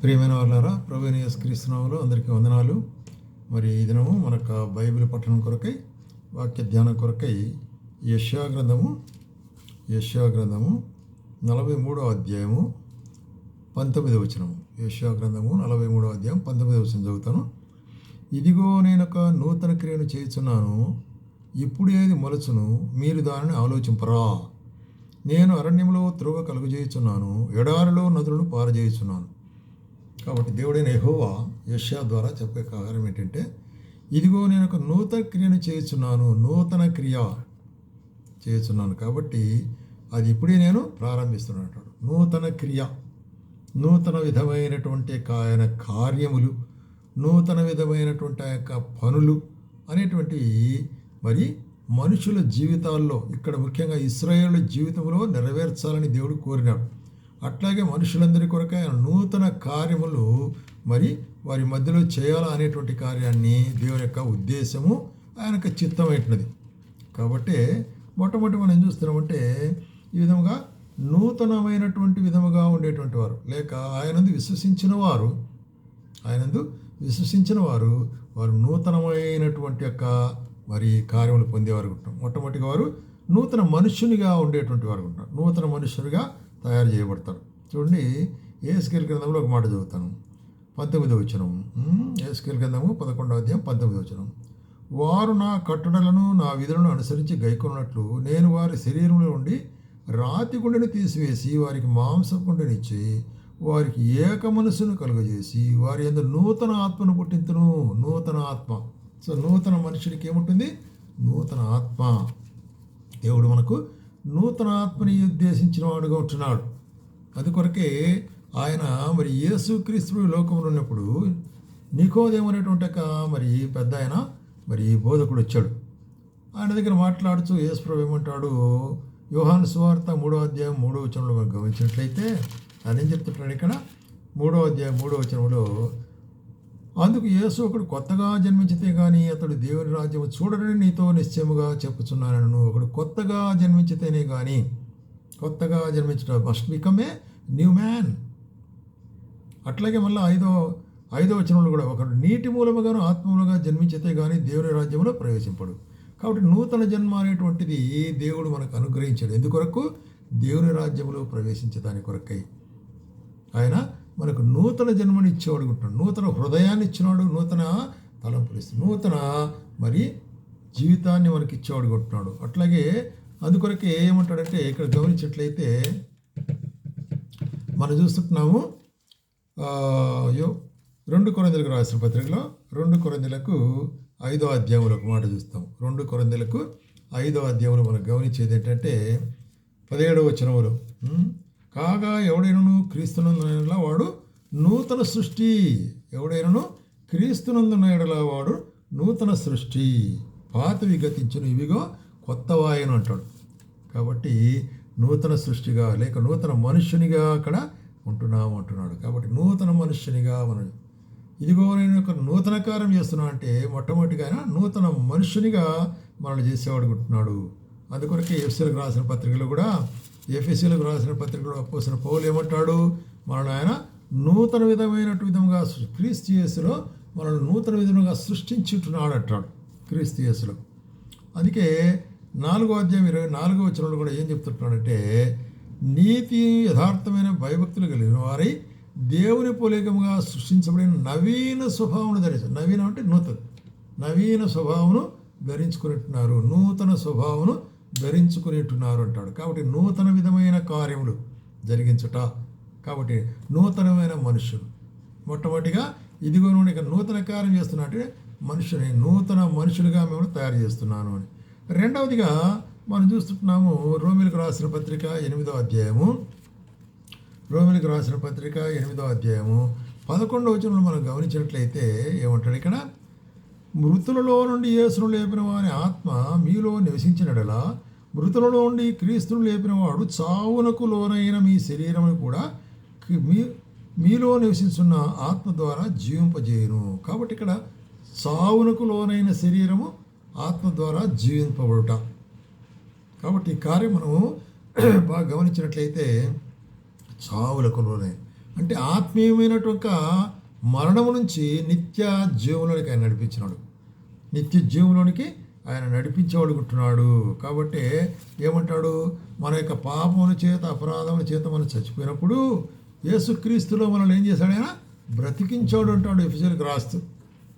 ప్రియమైన వాళ్ళారా, ప్రభువైన యేసుక్రీస్తు నామములో అందరికీ వందనాలు. మరి ఈ దినము మనకు బైబిల్ పఠనం కొరకై, వాక్య ధ్యానం కొరకై యెషయా గ్రంథము 43వ అధ్యాయము 19వ వచనము. యెషయా గ్రంథము 43వ అధ్యాయం 19వ వచనం చదువుతాను. ఇదిగో నేనొక నూతన క్రియను చేయుచున్నాను, ఇప్పుడు ఏది మొలచును, మీరు దానిని ఆలోచింపరా. నేను అరణ్యంలో త్రోవ కలుగజేయుచున్నాను, ఎడారిలో నదులను పారజేయుచున్నాను. కాబట్టి దేవుడైన యెహోవా యెషయా ద్వారా చెప్పే కారణం ఏంటంటే, ఇదిగో నేను ఒక నూతన క్రియను చేయుచున్నాను, నూతన క్రియ చేయుచున్నాను. కాబట్టి అది ఇప్పుడే నేను ప్రారంభిస్తున్నాను. నూతన క్రియ, నూతన విధమైనటువంటి ఆయన కార్యములు, నూతన విధమైనటువంటి ఆ యొక్క పనులు అనేటువంటివి మరి మనుషుల జీవితాల్లో, ఇక్కడ ముఖ్యంగా ఇశ్రాయేలు జీవితంలో నెరవేర్చాలని దేవుడు కోరినాడు. అట్లాగే మనుషులందరి కొరకు ఆయన నూతన కార్యములు మరి వారి మధ్యలో చేయాలా అనేటువంటి కార్యాన్ని దేవుని యొక్క ఉద్దేశము, ఆయన యొక్క చిత్తమైనది. కాబట్టి మొట్టమొదటి మనం ఏం చూస్తున్నామంటే, ఈ విధముగా నూతనమైనటువంటి విధముగా ఉండేటువంటి వారు, లేక ఆయనందు విశ్వసించిన వారు వారు నూతనమైనటువంటి యొక్క మరి కార్యములు పొందేవారు ఉంటాం. మొట్టమొదటిగా వారు నూతన మనుష్యునిగా ఉండేటువంటి వారు ఉంటారు, నూతన మనుష్యునిగా తయారు చేయబడతారు. చూడండి, యెహెజ్కేలు గ్రంథంలో ఒక మాట చదువుతాను, 19వ వచనం. యెహెజ్కేలు గ్రంథము 11వ అధ్యాయం 19వ వచనం. వారు నా కట్టడలను నా విధులను అనుసరించి గైకొన్నట్లు నేను వారి శరీరంలో నుండి రాతి గుండెను తీసివేసి వారికి మాంసపు గుండెనిచ్చి వారికి ఏక మనసును కలుగజేసి వారి యందు నూతన ఆత్మను పుట్టింతును. నూతన ఆత్మ. సో నూతన మనుషుడికి ఏముంటుంది? నూతన ఆత్మ. దేవుడు మనకు నూతన ఆత్మని ఉద్దేశించిన వాడుగా ఉంటున్నాడు. అందుకొరకే ఆయన మరి యేసుక్రీస్తు లోకంలో ఉన్నప్పుడు నికోదేమనేటువంటి మరి పెద్ద ఆయన మరి బోధకుడు వచ్చాడు. ఆయన దగ్గర మాట్లాడుతూ యేసు ప్రభు ఏమంటాడు, యోహాను సువార్త 3వ అధ్యాయం 3వ వచనంలో మనం గమనించినట్లయితే ఆయన ఏం చెప్తుంటాడు ఇక్కడ, 3వ అధ్యాయం 3వ వచనంలో, అందుకు యేసు ఒకడు కొత్తగా జన్మించితే కానీ అతడు దేవుని రాజ్యము చూడడని నీతో నిశ్చయముగా చెప్పుచున్నాను. ఒకడు కొత్తగా జన్మించితేనే కానీ, కొత్తగా జన్మించడం must become a new man. అట్లాగే మళ్ళీ ఐదో వచనంలో కూడా, ఒకడు నీటి మూలముగాను ఆత్మములుగా జన్మించితే కానీ దేవుని రాజ్యంలో ప్రవేశింపడు. కాబట్టి నూతన జన్మ అనేటువంటిది దేవుడు మనకు అనుగ్రహించాడు. ఎందుకొరకు? దేవుని రాజ్యంలో ప్రవేశించడానికి కొరకై. ఆయన మనకు నూతన జన్మని ఇచ్చేవాడు ఉంటున్నాడు, నూతన హృదయాన్ని ఇచ్చినాడు, నూతన తలంపులు ఇస్తున్నాడు, నూతన మరి జీవితాన్ని మనకి ఇచ్చేవాడు ఉంటున్నాడు. అట్లాగే అందుకొరకే ఏమంటాడంటే, ఇక్కడ గమనించినట్లయితే మనం చూస్తున్నాము 2 కొరింథీయులకు రాసిన పత్రికలో 2 కొరింథీయులకు 5వ అధ్యాయంలో ఒక మాట చూస్తాం. 2 కొరింథీయులకు 5వ అధ్యాయంలో మనం గమనించేది ఏంటంటే 17వ వచనంలో, కాగా ఎవడైనను క్రీస్తునందున వాడు నూతన సృష్టి. ఎవడైనను క్రీస్తునందున ఎడల వాడు నూతన సృష్టి, పాతవి గతించును, ఇవిగో కొత్తవాయను అంటాడు. కాబట్టి నూతన సృష్టిగా లేక నూతన మనుష్యునిగా అక్కడ అంటున్నాడు. కాబట్టి నూతన మనుష్యునిగా మనం, ఇదిగో నేను ఒక నూతన కార్యం చేస్తున్నా అంటే మొట్టమొదటిగా ఆయన నూతన మనుష్యునిగా మనల్ని చేసేవాడు ఉంటున్నాడు. అందుకొరకే ఎఫెసీయులకు రాసిన పత్రికలో కూడా అపోస్తలుడైన పౌలు ఏమంటాడు, మనల్ని ఆయన నూతన విధంగా క్రీస్తు యేసులో మనల్ని నూతన విధంగా సృష్టించుంటున్నాడు అంటాడు, క్రీస్తు యేసులో. అందుకే 4వ అధ్యాయం 24వ వచనంలో కూడా ఏం చెప్తుంటాడంటే, నీతి యథార్థమైన భయభక్తులు కలిగిన వారై దేవుని పోలికముగా సృష్టించబడిన నవీన స్వభావమును ధరించారు. నవీనం అంటే నూతన, నవీన స్వభావమును ధరించుకునేట్టున్నారు, నూతన స్వభావమును ధరించుకునేట్టున్నారు అంటాడు. కాబట్టి నూతన విధమైన కార్యములు జరిగించుట. కాబట్టి నూతనమైన మనుషులు. మొట్టమొదటిగా ఇదిగో నుండి ఇక నూతన కార్యం చేస్తున్నా అంటే మనుషుని నూతన మనుషులుగా మేము తయారు చేస్తున్నాను అని. రెండవదిగా మనం చూస్తున్నాము రోమీయులకు రాసిన పత్రిక 8వ అధ్యాయము, 11వ వచనంలో మనం గమనించినట్లయితే ఏమంటాడు ఇక్కడ, మృతులలో నుండి యేసును లేపిన వారి ఆత్మ మీలో నివసించినడలా మృతులలో నుండి క్రీస్తును లేపిన వాడు చావునకు లోనైన మీ శరీరమును కూడా మీలో నివసించున్న ఆత్మ ద్వారా జీవింపజేయును. కాబట్టి ఇక్కడ చావునకు లోనైన శరీరము ఆత్మ ద్వారా జీవింపబడుట. కాబట్టి ఈ కార్యం మనము బాగా గమనించినట్లయితే చావులకు లోనై అంటే ఆత్మీయమైనటువంటి మరణము నుంచి నిత్య జీవంలోనికి ఆయన నడిపించినాడు. నిత్య జీవంలోనికి ఆయన నడిపించబడుకుంటున్నాడు. కాబట్టి ఏమంటాడు, మన యొక్క పాపముల చేత అపరాధముల చేత మనం చచ్చిపోయినప్పుడు యేసుక్రీస్తులో మనల్ని ఏం చేశాడు, ఆయన బ్రతికించాడు అంటాడు ఎఫెసీయులకు రాస్తూ.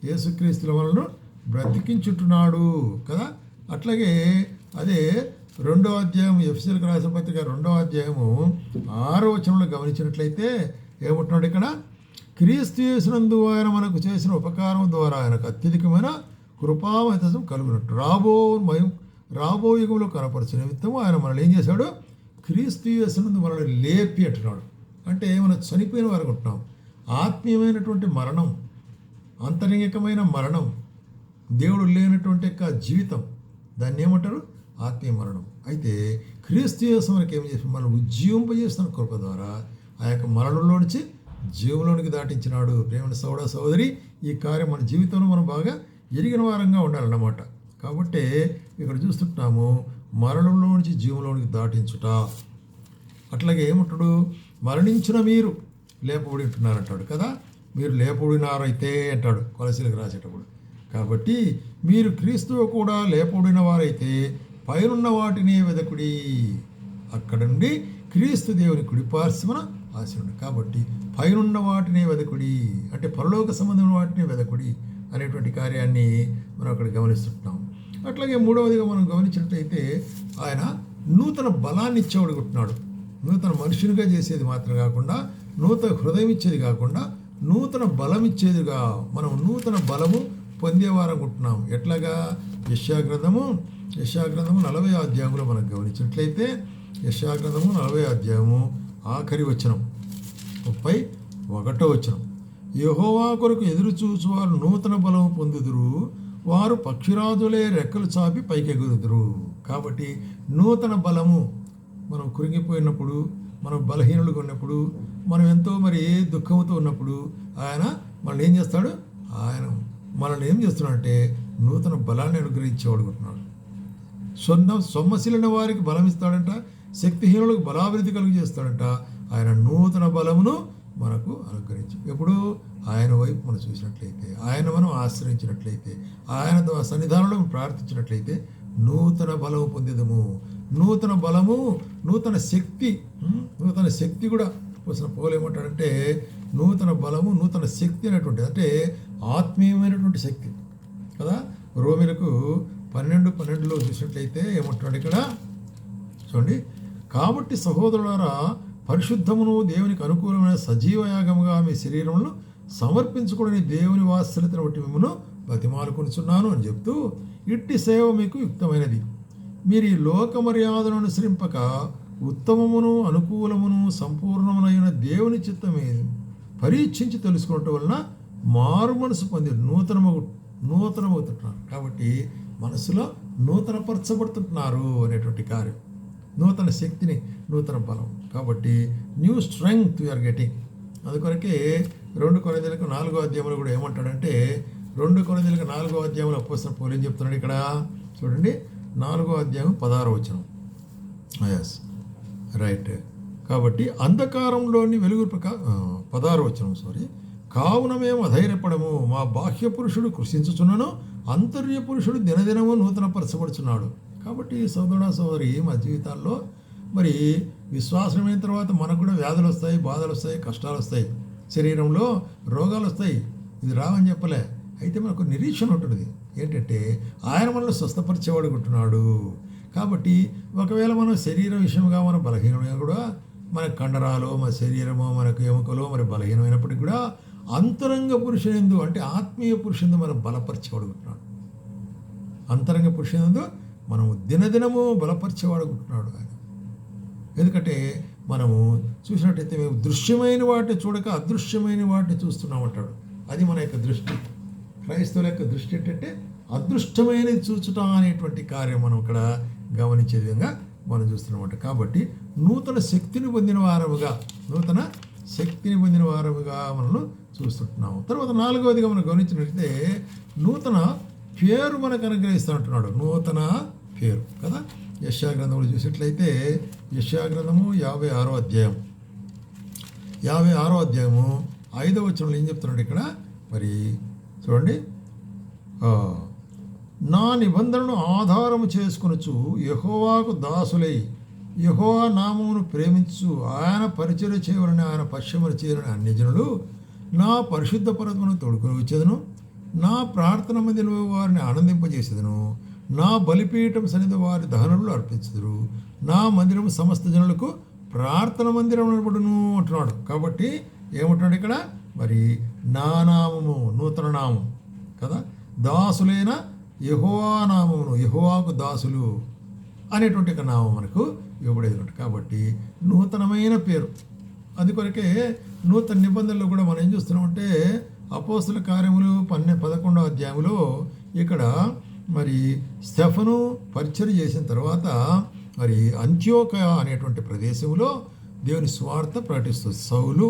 యేసుక్రీస్తులో మనల్ని బ్రతికించుంటున్నాడు కదా. అట్లాగే అదే 2వ అధ్యాయం ఎఫెసీయులకు రాసిన పత్రిక 2వ అధ్యాయము 6వ వచనంలో గమనించినట్లయితే ఏమంటున్నాడు ఇక్కడ, క్రీస్తు యేసునందు ఆయన మనకు చేసిన ఉపకారం ద్వారా ఆయనకు అత్యధికమైన కృపామహితం కలుగునట్టు రాబో యుగంలో కనపరిచిన నిమిత్తం ఆయన మనల్ని ఏం చేశాడు, క్రీస్తు యేసునందు మనల్ని లేపి అంటున్నాడు. అంటే మనం చనిపోయిన వారు ఉంటున్నాం. ఆత్మీయమైనటువంటి మరణం, అంతరంగికమైన మరణం, దేవుడు లేనటువంటి యొక్క జీవితం, దాన్ని ఏమంటారు, ఆత్మీయ మరణం. అయితే క్రీస్తు యేసు మనకి ఏం చేసి మనం ఉజ్జీవింపజేస్తున్న కృప ద్వారా ఆ యొక్క మరణంలో నుంచి జీవంలోనికి దాటించినాడు. ప్రేమ సోదరి, ఈ కార్యం మన జీవితంలో మనం బాగా ఎరిగిన వారంగా ఉండాలన్నమాట. కాబట్టి ఇక్కడ చూస్తుంటున్నాము, మరణంలో నుంచి జీవంలోనికి దాటించుట. అట్లాగే ఏమంటాడు, మరణించిన మీరు లేపబడి ఉంటున్నారంటాడు కదా. మీరు లేపబడినారైతే అంటాడు కొలసీలకు రాసేటప్పుడు. కాబట్టి మీరు క్రీస్తువు కూడా లేపబడిన వారైతే పైనున్న వాటిని వెదకుడి, అక్కడ నుండి క్రీస్తు దేవుని కుడిపార్శ్వన ఆశీనుడు. కాబట్టి పైనున్న వాటిని వెదకుడి అంటే పరలోక సంబంధమైన వాటిని వెదకుడి అనేటువంటి కార్యాన్ని మనం అక్కడ గమనిస్తుంటాం. అట్లాగే 3వదిగా మనం గమనించినట్లయితే ఆయన నూతన బలాన్ని ఇచ్చేవాడుకుంటున్నాడు. నూతన మనుషునిగా చేసేది మాత్రం కాకుండా, నూతన హృదయం ఇచ్చేది కాకుండా, నూతన బలం ఇచ్చేదిగా మనం నూతన బలము పొందేవారనుకుంటున్నాం. ఎట్లాగా, యెషయా గ్రంథము 40వ అధ్యాయంలో మనం గమనించినట్లయితే యెషయా గ్రంథము 40వ అధ్యాయము ఆఖరి వచనం 31వ వచనం, యెహోవా కొరకు ఎదురు చూచువారు నూతన బలము పొందుదురు, వారు పక్షిరాజులే రెక్కలు చాపి పైకెగుదురు. కాబట్టి నూతన బలము, మనం కృంగిపోయినప్పుడు, మనం బలహీనులుగా ఉన్నప్పుడు, మనం ఎంతో దుఃఖంతో ఉన్నప్పుడు ఆయన మనల్ని ఏం చేస్తాడు, ఆయన మనల్ని ఏం చేస్తున్నాడంటే నూతన బలాన్ని అనుగ్రహించేవాడుకుంటున్నాడు. సొమ్మశీలిన వారికి బలం ఇస్తాడంట, శక్తిహీనులకు బలాభివృద్ధి కలుగు చేస్తాడంట. ఆయన నూతన బలమును మనకు అనుగ్రహించి, ఎప్పుడు ఆయన వైపు మనం చూసినట్లయితే, ఆయన మనం ఆశ్రయించినట్లయితే, ఆయన సన్నిధానంలో ప్రార్థించినట్లయితే నూతన బలము పొందేదము. నూతన బలము, నూతన శక్తి కూడా వచ్చిన పౌలు ఏమంటాడంటే నూతన బలము, నూతన శక్తి అనేటువంటి, అంటే ఆత్మీయమైనటువంటి శక్తి కదా. రోమిలకు 12:12లో చూసినట్లయితే ఏమంటున్నాడు ఇక్కడ చూడండి, కాబట్టి సహోదరులారా, పరిశుద్ధమును దేవునికి అనుకూలమైన సజీవ యాగముగా మీ శరీరములను సమర్పించుకుని దేవుని వాత్సల్యతను బట్టి మిమ్మల్ని బతిమాలుకొనిచున్నాను అని చెప్తూ, ఇట్టి సేవ మీకు యుక్తమైనది. మీరు ఈ లోక మర్యాదను అనుసరింపక ఉత్తమమును అనుకూలమును సంపూర్ణమునైన దేవుని చిత్తమే పరీక్షించి తెలుసుకోవటం వలన మారు మనసు పొంది నూతనమవుతుంటున్నారు. కాబట్టి మనసులో నూతనపరచబడుతుంటున్నారు అనేటువంటి కార్యం, నూతన శక్తిని, నూతన బలం. కాబట్టి న్యూ స్ట్రెంగ్త్ యూఆర్ గెటింగ్. అందుకొరకే 2 కొరింథీయులకు 4వ అధ్యాయంలో కూడా ఏమంటాడంటే, 2 కొరింథీయులకు 4వ అధ్యాయంలో అపోస్తలుడు పౌలు ఏం చెప్తున్నాడు ఇక్కడ చూడండి, 4వ అధ్యాయం 16వ వచనం. Yes right. కాబట్టి అంధకారంలోని వెలుగు 16వ వచనం కావున మేము అధైర్యపడము, మా బాహ్య పురుషుడు కృషించుచున్నను, అంతర్య పురుషుడు దినదినము నూతనపరచబడుచున్నాడు. కాబట్టి సోదరి, మా జీవితాల్లో విశ్వాసమైన తర్వాత మనకు కూడా వ్యాధులు వస్తాయి, బాధలు వస్తాయి, కష్టాలు వస్తాయి, శరీరంలో రోగాలు వస్తాయి. ఇది రావని చెప్పలే. అయితే మనకు నిరీక్షణ ఉంటుంది ఏంటంటే ఆయన మనల్ని స్వస్థపరిచేవాడుకుంటున్నాడు. కాబట్టి ఒకవేళ మనం శరీర విషయంగా మనం బలహీనమైన కూడా, మన కండరాలు, మన శరీరము, మనకు ఎముకలు బలహీనమైనప్పటికీ కూడా అంతరంగ పురుషునిందు, అంటే ఆత్మీయ పురుషునిందు మనం బలపరిచేవాడుకుంటున్నాడు. అంతరంగ పురుషునిందు మనము దినదినము బలపరిచేవాడుకుంటున్నాడు ఆయన. ఎందుకంటే మనము చూసినట్టయితే మేము దృశ్యమైన వాటిని చూడక అదృశ్యమైన వాటిని చూస్తున్నామంటాడు. అది మన యొక్క దృష్టి. క్రైస్తవుల యొక్క దృష్టి ఏంటంటే అదృష్టమైనది చూచుట అనేటువంటి కార్యం మనం ఇక్కడ గమనించే విధంగా మనం చూస్తున్నామంట. కాబట్టి నూతన శక్తిని పొందిన వారముగా మనల్ని చూస్తుంటున్నాము. తర్వాత 4వదిగా మనం గమనించినట్లయితే నూతన పేరు మనకు అనుగ్రహిస్తూ ఉంటున్నాడు. నూతన పేరు కదా. యెషయా గ్రంథంలో చూసినట్లయితే యెషయా గ్రంథము 56వ అధ్యాయం 56వ అధ్యాయము 5వ వచనంలో ఏం చెప్తున్నాడు ఇక్కడ మరి చూడండి. నా నిబంధనను ఆధారము చేసుకొనుచు యెహోవాకు దాసులై యెహోవా నామమును ప్రేమించు ఆయన పరిచర్య చేయవలని ఆయన పశ్చిమను చేరని అన్ని జనులు నా పరిశుద్ధ పర్వతమును తోడుకొని వచ్చేదను. నా ప్రార్థన మందిలో వారిని ఆనందింపజేసేదను. నా బలిపీఠం సన్నిధి వారి దహనములు అర్పించదురు. నా మందిరము సమస్త జనులకు ప్రార్థన మందిరం అనబడును అంటున్నాడు. కాబట్టి ఏమంటున్నాడు ఇక్కడ మరి నా నామము నూతన నామం కదా, దాసులైన యెహోవా నామమును యెహోవాకు దాసులు అనేటువంటి ఒక నామం మనకు ఇవ్వబడేది. కాబట్టి నూతనమైన పేరు. అది కొరకే నూతన నిబంధనలు కూడా మనం ఏం చూస్తున్నామంటే అపోస్తుల కార్యములు 11వ అధ్యాయంలో ఇక్కడ మరి స్టెఫను పరిచర్య చేసిన తర్వాత మరి అంత్యోకయ అనేటువంటి ప్రదేశంలో దేవుని స్వార్థ ప్రకటిస్తుంది.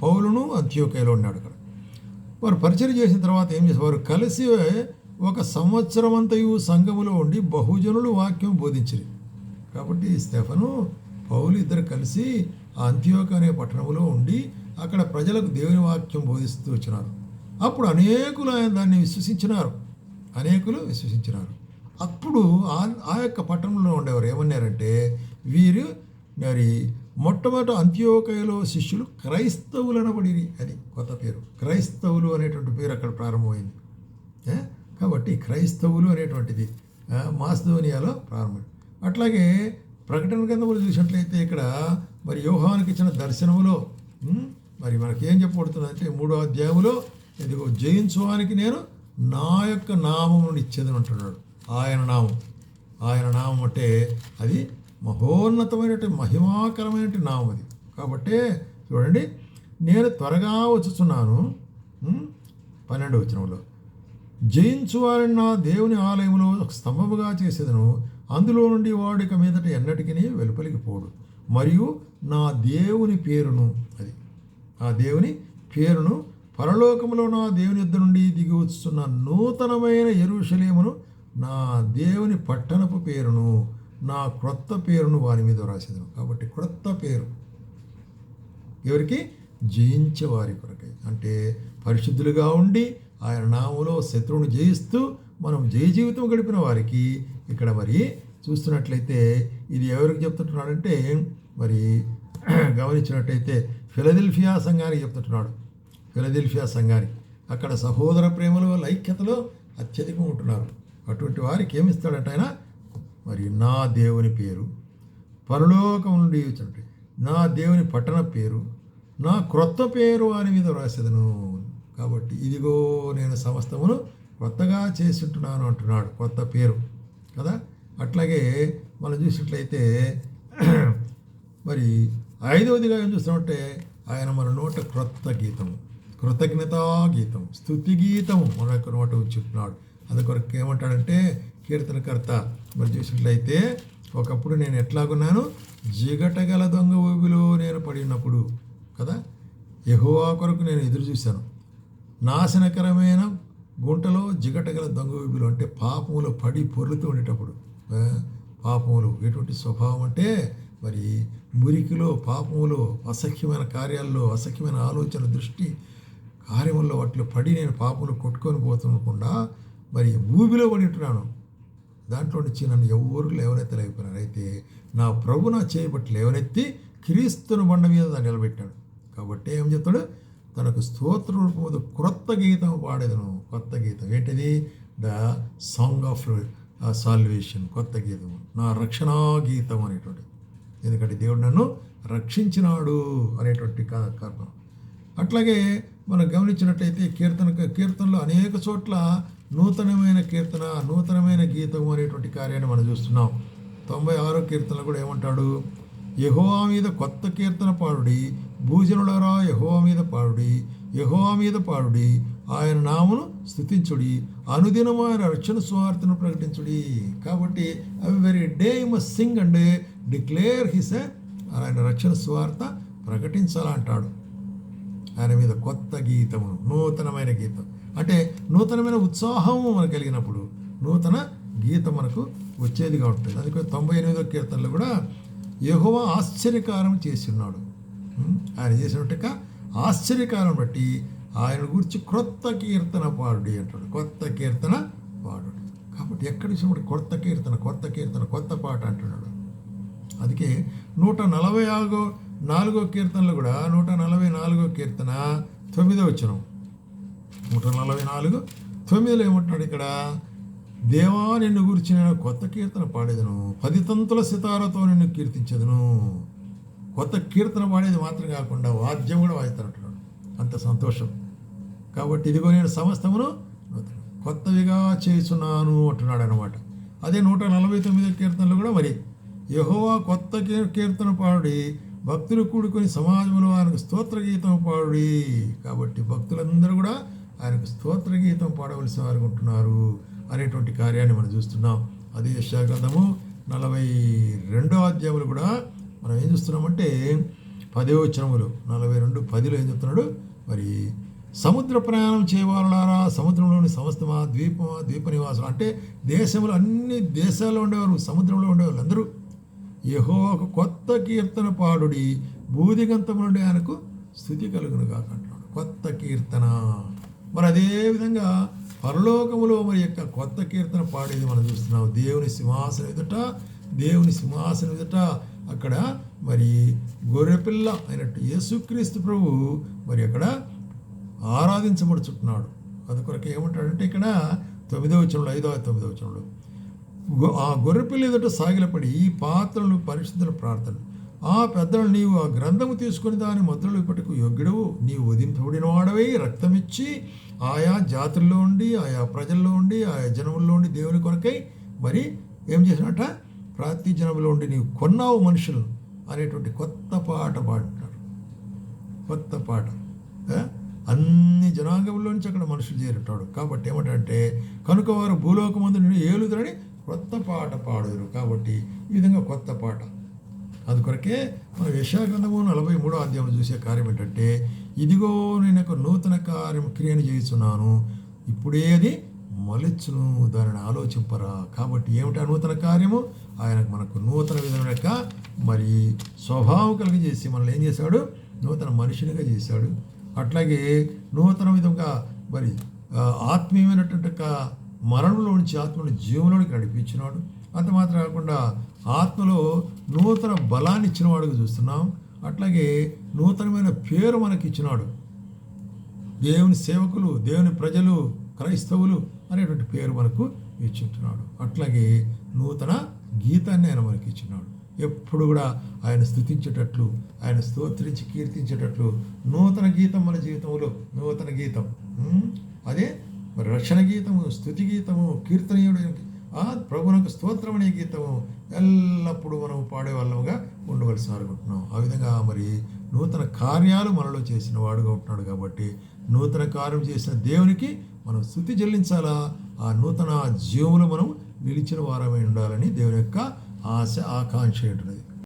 పౌలును అంత్యోకయలో ఉన్నాడు అక్కడ. వారు పరిచర్య చేసిన తర్వాత ఏం చేస్తారు, వారు కలిసి 1 సంవత్సరం అంతయు సంఘములో ఉండి బహుజనులు వాక్యం బోధించారు. కాబట్టి స్టెఫను పౌలు ఇద్దరు కలిసి ఆ అంత్యోక అనే పట్టణంలో ఉండి అక్కడ ప్రజలకు దేవుని వాక్యం బోధిస్తూ వచ్చినారు. అప్పుడు అనేకులు దాన్ని విశ్వసించినారు. అప్పుడు ఆ యొక్క పట్టణంలో ఉండేవారు ఏమన్నారంటే, వీరు మరి మొట్టమొదటి అంత్యోకయలో శిష్యులు క్రైస్తవులు అనబడిరి. అది కొత్త పేరు, క్రైస్తవులు అనేటువంటి పేరు అక్కడ ప్రారంభమైంది. కాబట్టి క్రైస్తవులు అనేటువంటిది మాసిదోనియాలో ప్రారంభమైంది. అట్లాగే ప్రకటన గ్రంథంలో చూసినట్లయితే ఇక్కడ మరి యోహానుకి ఇచ్చిన దర్శనములో మరి మనకేం చెప్పబడుతుందంటే 3వ అధ్యాయంలో ఇదిగో జయించువానికి నేను నా యొక్క నామమును ఇచ్చేదని అంటున్నాడు. ఆయన నామం అంటే అది మహోన్నతమైనటువంటి మహిమాకరమైనటువంటి నామం అది. కాబట్టి చూడండి, నేను త్వరగా వచ్చుచున్నాను. 12వ వచనంలో జయించువారిని నా దేవుని ఆలయంలో స్తంభముగా చేసేదను, అందులో నుండి వాడిక మీదట ఎన్నటికీ వెలుపలికి పోడు. మరియు నా దేవుని పేరును ఆ దేవుని పేరును పరలోకములో నా దేవుని యుద్ధ నుండి దిగి వస్తున్న నూతనమైన యెరూషలేమును నా దేవుని పట్టణపు పేరును నా క్రొత్త పేరును వారి మీద రాసేదను. కాబట్టి క్రొత్త పేరు ఎవరికి? జయించే వారి కొరకై. అంటే పరిశుద్ధులుగా ఉండి ఆయన నామములో శత్రువును జయిస్తూ మనం జయ జీవితం గడిపిన వారికి ఇక్కడ మరి చూస్తున్నట్లయితే ఇది ఎవరికి చెప్తుంటున్నాడంటే మరి గమనించినట్టయితే ఫిలదెల్ఫియా సంఘానికి చెప్తుంటున్నాడు. ఫిలదెల్ఫియా సంఘానికి అక్కడ సహోదర ప్రేమలో ఐక్యతలో అత్యధికం ఉంటున్నారు. అటువంటి వారికి ఏమిస్తాడంటే ఆయన మరి నా దేవుని పేరు పరలోకం నుండి వచ్చినట్టు నా దేవుని పట్టణ పేరు నా క్రొత్త పేరు వారి మీద వ్రాసేదను. కాబట్టి ఇదిగో నేను సమస్తమును కొత్తగా చేస్తుంటున్నాను అంటున్నాడు. కొత్త పేరు కదా. అట్లాగే మనం చూసినట్లయితే మరి 5వదిగా ఏం చూస్తామంటే ఆయన మన నోట క్రొత్త గీతము, కృతజ్ఞతా గీతం, స్తుతి గీతము మన యొక్క నోట చెప్తున్నాడు. అందుకొరకు ఏమంటాడంటే కీర్తనకర్త మరి చూసినట్లయితే ఒకప్పుడు నేను ఎట్లాగున్నాను, జిగటగల దొంగ ఊబిలో నేను పడి ఉన్నప్పుడు కదా, యెహోవా కొరకు నేను ఎదురు చూశాను. నాశనకరమైన గుంటలో జిగటగల దొంగ ఊబిలో అంటే పాపములో పడి పొర్లుతూ ఉండేటప్పుడు. పాపములు ఎటువంటి స్వభావం అంటే మరి మురికిలో, పాపములో, అసఖ్యమైన కార్యాల్లో, అసఖ్యమైన ఆలోచన, దృష్టి కార్యముల్లో వాటిలో పడి నేను పాపములు కొట్టుకొని పోతుండకుండా మరి ఊబిలో పడి ఉంటున్నాను. దాంట్లో నుంచి నన్ను ఎవరు లేవనెత్తలేకపోయినారు. అయితే నా ప్రభు నా చేయబట్టి లేవనెత్తి క్రీస్తుని బండ మీద దాన్ని నిలబెట్టాడు. కాబట్టి ఏం చెప్తాడు, తనకు స్తోత్ర రూపముతో క్రొత్త గీతం పాడేదను. కొత్త గీతం ఏంటిది? ద సాంగ్ ఆఫ్ సాల్వేషన్, కొత్త గీతం, నా రక్షణా గీతం అనేటువంటి. ఎందుకంటే దేవుడు నన్ను రక్షించినాడు అనేటువంటి కారణం. అట్లాగే మనం గమనించినట్లయితే కీర్తనలో అనేక చోట్ల నూతనమైన కీర్తన, నూతనమైన గీతం అనేటువంటి కార్యాన్ని మనం చూస్తున్నాం. 96వ కీర్తనలో కూడా ఏమంటాడు, యెహోవా మీద కొత్త కీర్తన పాడుడి, భూజనులారా యెహోవా మీద పాడుడి, యెహోవా మీద పాడుడి, ఆయన నామమును స్తుతించుడి, అనుదినము ఆయన రక్షణ సువార్తను ప్రకటించుడి. కాబట్టి every day you must Singh and declare his ఆయన రక్షణ సువార్త ప్రకటించాలంటాడు. ఆయన మీద కొత్త గీతమును, నూతనమైన గీతం అంటే నూతనమైన ఉత్సాహము మనకు కలిగినప్పుడు నూతన గీతం మనకు వచ్చేదిగా ఉంటుంది. అందుకే 98వ కీర్తనలో కూడా యెహోవా ఆశ్చర్యకారం చేసి ఉన్నాడు. ఆయన చేసినట్టుగా ఆశ్చర్యకాలను బట్టి ఆయన గురించి క్రొత్త కీర్తన పాడుడి అంటాడు. కొత్త కీర్తన పాడు. కాబట్టి ఎక్కడ చూసినప్పుడు కొత్త కీర్తన, కొత్త కీర్తన, కొత్త పాట అంటున్నాడు. అందుకే 144 కీర్తనలు కూడా 144 కీర్తన 9వ వచనం, 144:9 ఏమంటున్నాడు ఇక్కడ, దేవా నిన్ను గురించి నేను కొత్త కీర్తన పాడేదను, 10 తంతుల సితారతో నిన్ను కీర్తించదును. కొత్త కీర్తన పాడేది మాత్రం కాకుండా వాద్యం కూడా వాయిస్తానంటున్నాడు. అంత సంతోషం. కాబట్టి ఇదిగో నేను సమస్తమును కొత్తవిగా చేస్తున్నాను అంటున్నాడు అనమాట. అదే 149 కీర్తనలు కూడా మరి యెహోవా కొత్త కీర్తన పాడుడి, భక్తులు కూడుకొని సమాజంలో ఆయనకు స్తోత్ర గీతం పాడుడి. కాబట్టి భక్తులందరూ కూడా ఆయనకు స్తోత్ర గీతం పాడవలసి వారు ఉంటున్నారు అనేటువంటి కార్యాన్ని మనం చూస్తున్నాం. అదే యెషయా గ్రంథము 42వ అధ్యాయంలో కూడా మనం ఏం చూస్తున్నామంటే 10వ వచనములు 42:10 ఏం చెప్తున్నాడు, మరి సముద్ర ప్రయాణం చేయవారులారా, సముద్రంలోని సమస్తమా, ద్వీప నివాసులు అంటే దేశంలో అన్ని దేశాల్లో ఉండేవారు, సముద్రంలో ఉండేవాళ్ళు అందరూ యెహోవాకు కొత్త కీర్తన పాడుడి, బూదిగంతం నుండి ఆయనకు స్తుతి కలుగును కాక అంటున్నాడు. కొత్త కీర్తన. మరి అదేవిధంగా పరలోకములో మరి యొక్క కొత్త కీర్తన పాడేది మనం చూస్తున్నాం. దేవుని సింహాసనం ఎదుట అక్కడ మరి గొర్రెపిల్ల అయినట్టు యేసుక్రీస్తు ప్రభు మరి అక్కడ ఆరాధించబడుచుంటున్నాడు. అందుకొరకు ఏమంటాడంటే ఇక్కడ 9వ వచనంలో 5వ 9వ వచనంలో, ఆ గొర్రెపిల్ల ఎదుట సాగిలపడి ఈ పాత్రలు పరిశుద్ధుల ప్రార్థన, ఆ పెద్దలు నీవు ఆ గ్రంథము తీసుకుని దాని ముద్రలు ఇప్పటికు యోగ్యుడవు, నీవు వధింపబడిన వాడవై రక్తమిచ్చి ఆయా జాతుల్లో ఉండి, ఆయా ప్రజల్లో ఉండి, ఆయా జనముల్లో ఉండి దేవుని కొరకై మరి ఏం చేసినట్ట, ప్రతి జనములో ఉండి నీవు కొన్నావు మనుషులు అనేటువంటి కొత్త పాట పాడుతున్నారు. కొత్త పాట. అన్ని జనాంగంలో నుంచి అక్కడ మనుషులు చేరుంటాడు. కాబట్టి ఏమంటే కనుక వారు భూలోకమందు నిన్ను ఏలుదురని కొత్త పాట పాడుదురు. కాబట్టి ఈ విధంగా కొత్త పాట. అందుకొరకే మనం యెషయా గ్రంథము 43వ అధ్యాయంలో చూసే కార్యం ఏంటంటే, ఇదిగో నేను ఒక నూతన క్రియను చేస్తున్నాను, ఇప్పుడే అది మొలెచ్చును, దానిని ఆలోచింపరా. కాబట్టి ఏమిటా నూతన కార్యము? ఆయనకు మనకు నూతన విధమైన యొక్క మరి స్వభావం కలిగజేసి మనల్ని ఏం చేశాడు, నూతన మనిషినిగా చేశాడు. అట్లాగే నూతన విధంగా మరి ఆత్మీయమైనటువంటి మరణంలో నుంచి ఆత్మను జీవంలోనికి నడిపించినాడు. అంత మాత్రం కాకుండా ఆత్మలో నూతన బలాన్ని ఇచ్చినవాడుగా చూస్తున్నాం. అట్లాగే నూతనమైన పేరు మనకి ఇచ్చినాడు. దేవుని సేవకులు, దేవుని ప్రజలు, క్రైస్తవులు అనేటువంటి పేరు మనకు ఇచ్చుంటున్నాడు. అట్లాగే నూతన గీతాన్ని ఆయన మనకి ఇచ్చినాడు. ఎప్పుడు కూడా ఆయన స్తుతించేటట్లు, ఆయన స్తోత్రించి కీర్తించేటట్లు నూతన గీతం మన జీవితంలో, నూతన గీతం. అదే మరి రక్షణ గీతము, స్తుతి గీతము, కీర్తనీయుడు ప్రభువునకు స్తోత్రం అనే గీతము ఎల్లప్పుడూ మనం పాడే వాళ్ళముగా ఉండవలసి అనుకుంటున్నాం. ఆ విధంగా మరి నూతన కార్యాలు మనలో చేసిన వాడుగా ఉంటున్నాడు. కాబట్టి నూతన కార్యం చేసిన దేవునికి మనం స్తుతి చెల్లించాలా. ఆ నూతన జీవములు మనం నిలిచిన వారమై ఉండాలని దేవుని యొక్క ఆశ, ఆకాంక్ష ఉంటున్నది.